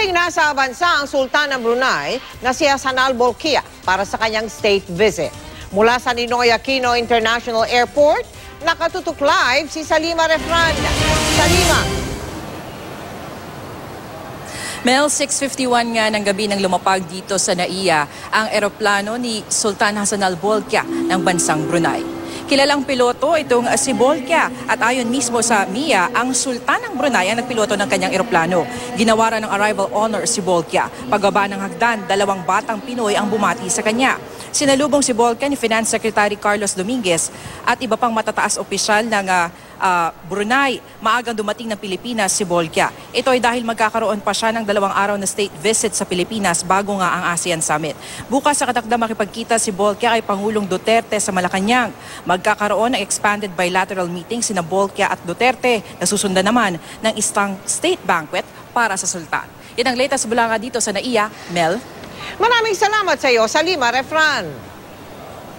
Muling nasa bansa ang Sultan ng Brunei na si Hassan Al Bolkiah para sa kanyang state visit. Mula sa Ninoy Aquino International Airport, nakatutok live si Salima Refran. Salima. Mel, 6:51 nga ng gabi nang lumapag dito sa NAIA ang eroplano ni Sultan Hassan Al Bolkiah ng bansang Brunei. Kilalang piloto itong si Bolkiah at ayon mismo sa MIA, ang Sultan ng Brunei ang nagpiloto ng kanyang eroplano. Ginawaran ng arrival honor si Bolkiah. Pagbaba ng hagdan, 2 batang Pinoy ang bumati sa kanya. Sinalubong si Bolkiah ni Finance Secretary Carlos Dominguez at iba pang matataas opisyal ng Brunei. Maagang dumating ng Pilipinas si Bolkiah. Ito ay dahil magkakaroon pa siya ng 2 araw na state visit sa Pilipinas bago nga ang ASEAN Summit. Bukas sa katakdang makipagkita si Bolkiah kay Pangulong Duterte sa Malacanang. Magkakaroon ng expanded bilateral meeting sina Bolkiah at Duterte na susundan naman ng isang state banquet para sa Sultan. Yan ang latest mula nga dito sa NAIA, Mel. Maraming salamat sa iyo, Salima Refran.